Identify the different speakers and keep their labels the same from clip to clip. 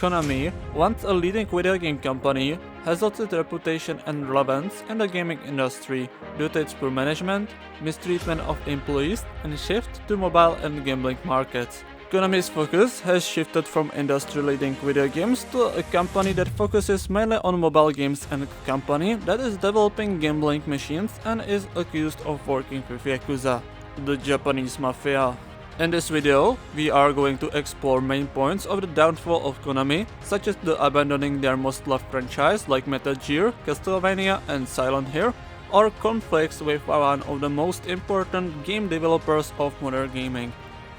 Speaker 1: Konami, once a leading video game company, has lost its reputation and relevance in the gaming industry due to its poor management, mistreatment of employees, and shift to mobile and gambling markets. Konami's focus has shifted from industry-leading video games to a company that focuses mainly on mobile games and a company that is developing gambling machines and is accused of working with Yakuza, the Japanese mafia. In this video, we are going to explore main points of the downfall of Konami, such as the abandoning their most loved franchise like Metal Gear, Castlevania and Silent Hill, or conflicts with one of the most important game developers of modern gaming,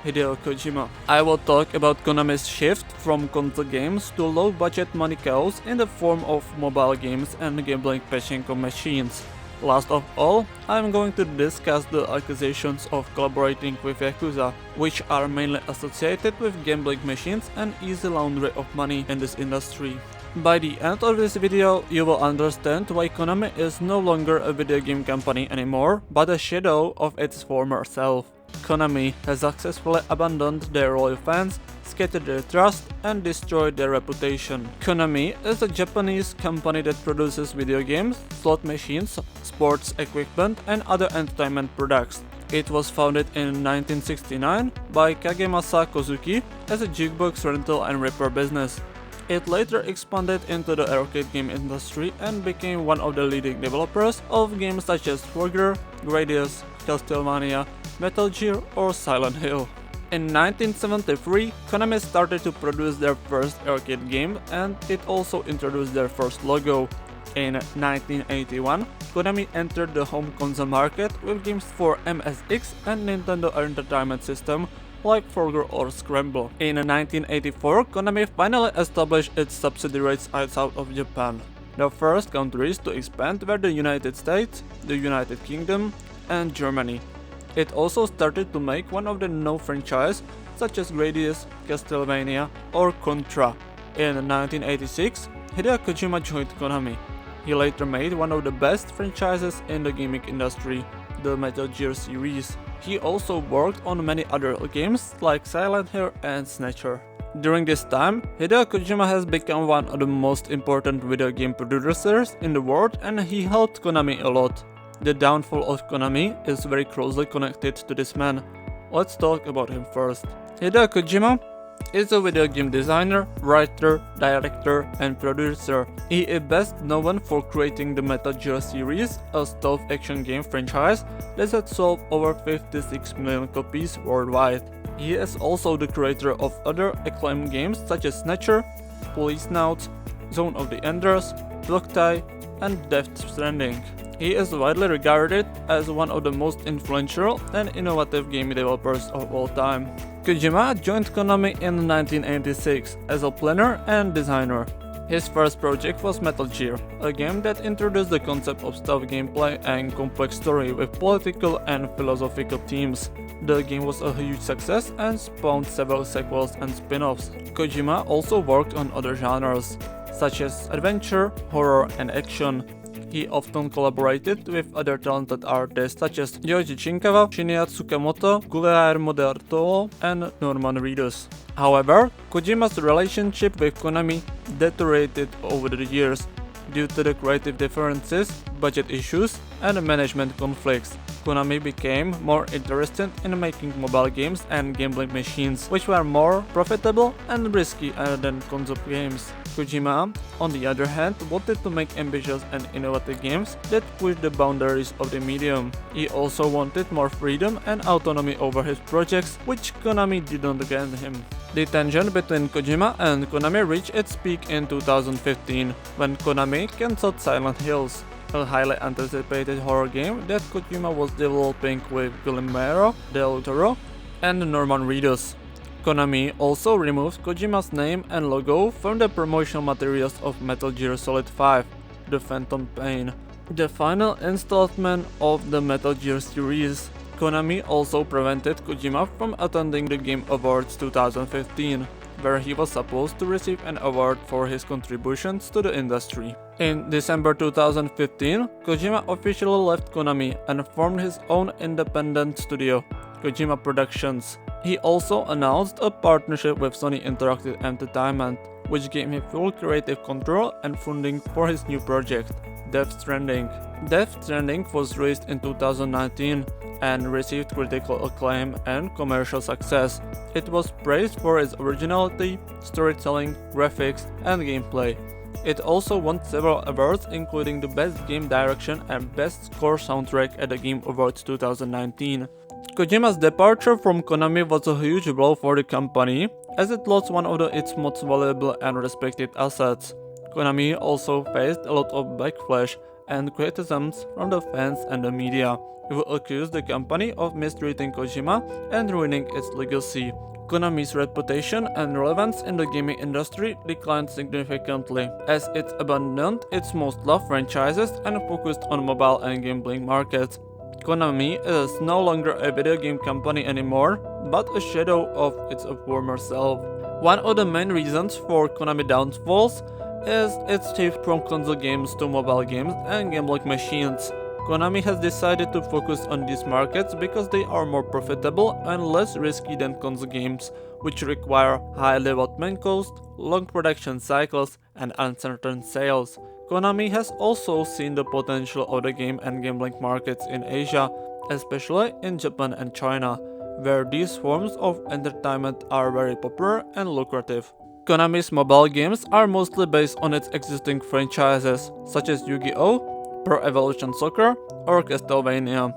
Speaker 1: Hideo Kojima. I will talk about Konami's shift from console games to low-budget money cows in the form of mobile games and gambling pachinko machines. Last of all, I am going to discuss the accusations of collaborating with Yakuza, which are mainly associated with gambling machines and easy laundry of money in this industry. By the end of this video, you will understand why Konami is no longer a video game company anymore, but a shadow of its former self. Konami has successfully abandoned their loyal fans, scattered their trust, and destroyed their reputation. Konami is a Japanese company that produces video games, slot machines, sports equipment, and other entertainment products. It was founded in 1969 by Kagemasa Kozuki as a jukebox rental and repair business. It later expanded into the arcade game industry and became one of the leading developers of games such as Frogger, Gradius, Castlevania, Metal Gear or Silent Hill. In 1973, Konami started to produce their first arcade game and it also introduced their first logo. In 1981, Konami entered the home console market with games for MSX and Nintendo Entertainment System like Frogger or Scramble. In 1984, Konami finally established its subsidiaries outside of Japan. The first countries to expand were the United States, the United Kingdom, and Germany. It also started to make one of the known franchises such as Gradius, Castlevania, or Contra. In 1986, Hideo Kojima joined Konami. He later made one of the best franchises in the gaming industry, the Metal Gear series. He also worked on many other games like Silent Hill and Snatcher. During this time, Hideo Kojima has become one of the most important video game producers in the world and he helped Konami a lot. The downfall of Konami is very closely connected to this man. Let's talk about him first. Hideo Kojima is a video game designer, writer, director, and producer. He is best known for creating the Metal Gear series, a stealth action game franchise that has sold over 56 million copies worldwide. He is also the creator of other acclaimed games such as Snatcher, Police Notes, Zone of the Enders, Blocktie, and Death Stranding. He is widely regarded as one of the most influential and innovative game developers of all time. Kojima joined Konami in 1986 as a planner and designer. His first project was Metal Gear, a game that introduced the concept of stealth gameplay and complex story with political and philosophical themes. The game was a huge success and spawned several sequels and spin-offs. Kojima also worked on other genres, such as adventure, horror, and action. He often collaborated with other talented artists such as Yoji Shinkawa, Shinya Tsukamoto, Guillermo del Toro, and Norman Reedus. However, Kojima's relationship with Konami deteriorated over the years due to the creative differences, budget issues, and management conflicts. Konami became more interested in making mobile games and gambling machines, which were more profitable and risky than console games. Kojima, on the other hand, wanted to make ambitious and innovative games that pushed the boundaries of the medium. He also wanted more freedom and autonomy over his projects, which Konami didn't grant him. The tension between Kojima and Konami reached its peak in 2015, when Konami cancelled Silent Hills, a highly anticipated horror game that Kojima was developing with Guillermo del Toro and Norman Reedus. Konami also removed Kojima's name and logo from the promotional materials of Metal Gear Solid 5, The Phantom Pain, the final installment of the Metal Gear series. Konami also prevented Kojima from attending the Game Awards 2015, where he was supposed to receive an award for his contributions to the industry. In December 2015, Kojima officially left Konami and formed his own independent studio, Kojima Productions. He also announced a partnership with Sony Interactive Entertainment. which gave him full creative control and funding for his new project, Death Stranding. Death Stranding was released in 2019 and received critical acclaim and commercial success. It was praised for its originality, storytelling, graphics, and gameplay. It also won several awards, including the Best Game Direction and Best Score Soundtrack at the Game Awards 2019. Kojima's departure from Konami was a huge blow for the company, as it lost one of its most valuable and respected assets. Konami also faced a lot of backlash and criticisms from the fans and the media, who accused the company of mistreating Kojima and ruining its legacy. Konami's reputation and relevance in the gaming industry declined significantly, as it abandoned its most loved franchises and focused on mobile and gambling markets. Konami is no longer a video game company anymore, but a shadow of its former self. One of the main reasons for Konami downfalls is its shift from console games to mobile games and gambling machines. Konami has decided to focus on these markets because they are more profitable and less risky than console games, which require high development costs, long production cycles, and uncertain sales. Konami has also seen the potential of the game and gambling markets in Asia, especially in Japan and China, where these forms of entertainment are very popular and lucrative. Konami's mobile games are mostly based on its existing franchises, such as Yu-Gi-Oh!, Pro Evolution Soccer, or Castlevania.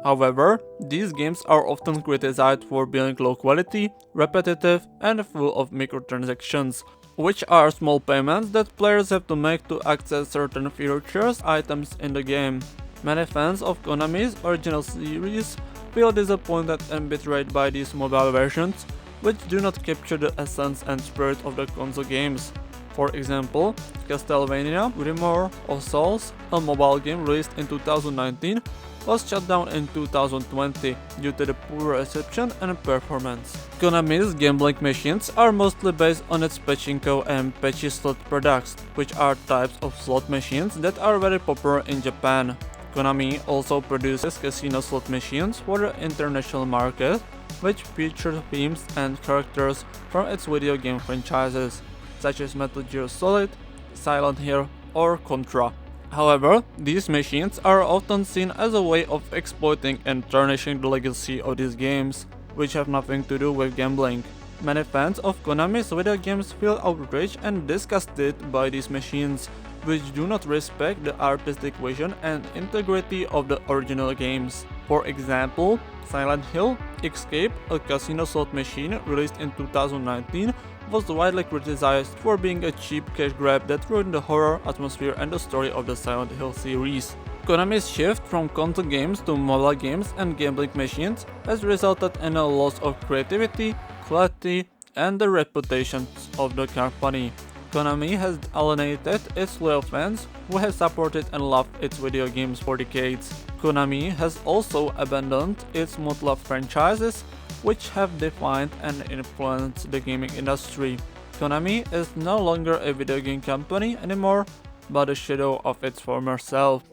Speaker 1: However, these games are often criticized for being low quality, repetitive, and full of microtransactions, which are small payments that players have to make to access certain features items in the game. Many fans of Konami's original series feel disappointed and betrayed by these mobile versions, which do not capture the essence and spirit of the console games. For example, Castlevania Grimoire of Souls, a mobile game released in 2019, was shut down in 2020 due to the poor reception and performance. Konami's gambling machines are mostly based on its pachinko and pechi slot products, which are types of slot machines that are very popular in Japan. Konami also produces casino slot machines for the international market, which feature themes and characters from its video game franchises, such as Metal Gear Solid, Silent Hill, or Contra. However, these machines are often seen as a way of exploiting and tarnishing the legacy of these games, which have nothing to do with gambling. Many fans of Konami's video games feel outraged and disgusted by these machines, which do not respect the artistic vision and integrity of the original games. For example, Silent Hill Escape, a casino slot machine released in 2019, was widely criticized for being a cheap cash grab that ruined the horror atmosphere and the story of the Silent Hill series. Konami's shift from console games to mobile games and gambling machines has resulted in a loss of creativity, quality, and the reputation of the company. Konami has alienated its loyal fans who have supported and loved its video games for decades. Konami has also abandoned its most loved franchises, which have defined and influenced the gaming industry. Konami is no longer a video game company anymore, but a shadow of its former self.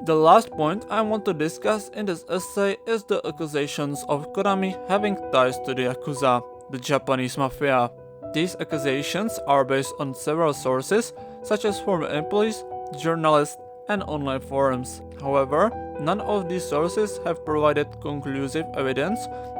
Speaker 1: The last point I want to discuss in this essay is the accusations of Konami having ties to the Yakuza, the Japanese mafia. These accusations are based on several sources, such as former employees, journalists, and online forums. However, none of these sources have provided conclusive evidence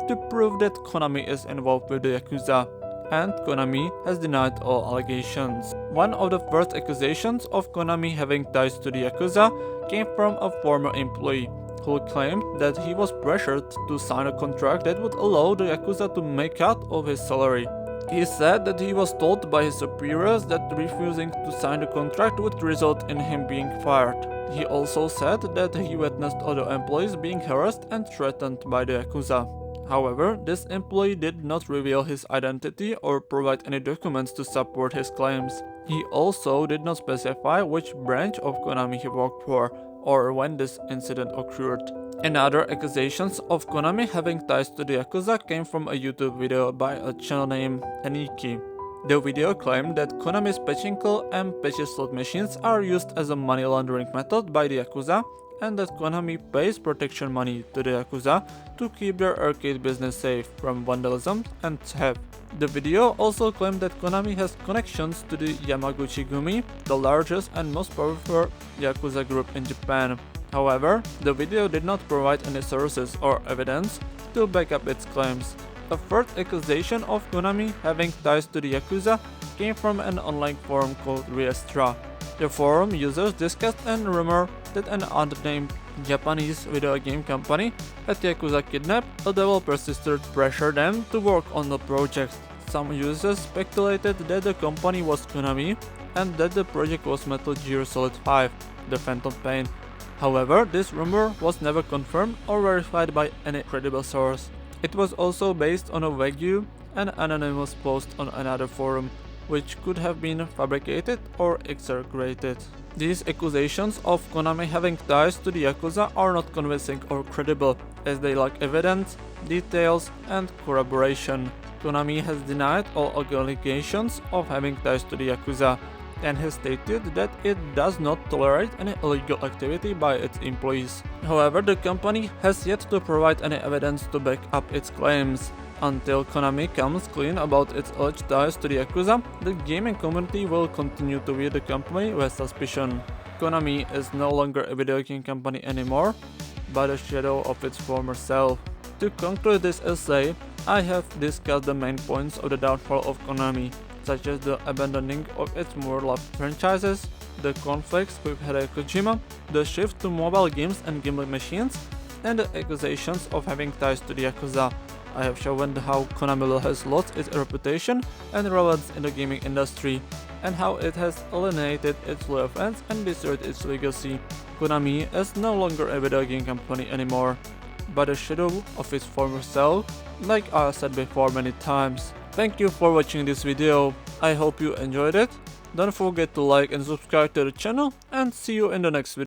Speaker 1: to prove that Konami is involved with the Yakuza, and Konami has denied all allegations. One of the first accusations of Konami having ties to the Yakuza came from a former employee, who claimed that he was pressured to sign a contract that would allow the Yakuza to make cut of his salary. He said that he was told by his superiors that refusing to sign the contract would result in him being fired. He also said that he witnessed other employees being harassed and threatened by the Yakuza. However, this employee did not reveal his identity or provide any documents to support his claims. He also did not specify which branch of Konami he worked for or when this incident occurred. Another accusations of Konami having ties to the Yakuza came from a YouTube video by a channel named Aniki. The video claimed that Konami's pachinko and pechi slot machines are used as a money laundering method by the Yakuza, and that Konami pays protection money to the Yakuza to keep their arcade business safe from vandalism and theft. The video also claimed that Konami has connections to the Yamaguchi-gumi, the largest and most powerful Yakuza group in Japan. However, the video did not provide any sources or evidence to back up its claims. A third accusation of Konami having ties to the Yakuza came from an online forum called Riestra. The forum users discussed a rumor that an unnamed Japanese video game company had Yakuza kidnapped a developer's sister to pressure them to work on the project. Some users speculated that the company was Konami and that the project was Metal Gear Solid 5, The Phantom Pain. However, this rumor was never confirmed or verified by any credible source. It was also based on a vague and anonymous post on another forum, which could have been fabricated or exaggerated. These accusations of Konami having ties to the Yakuza are not convincing or credible, as they lack evidence, details, and corroboration. Konami has denied all allegations of having ties to the Yakuza, and has stated that it does not tolerate any illegal activity by its employees. However, the company has yet to provide any evidence to back up its claims. Until Konami comes clean about its alleged ties to the Yakuza, the gaming community will continue to view the company with suspicion. Konami is no longer a video game company anymore, but a shadow of its former self. To conclude this essay, I have discussed the main points of the downfall of Konami, such as the abandoning of its more loved franchises, the conflicts with Hideo Kojima, the shift to mobile games and gambling machines, and the accusations of having ties to the Yakuza. I have shown how Konami has lost its reputation and relevance in the gaming industry, and how it has alienated its loyal fans and destroyed its legacy. Konami is no longer a video game company anymore, but a shadow of its former self, like I said before many times. Thank you for watching this video, I hope you enjoyed it. Don't forget to like and subscribe to the channel, and see you in the next video.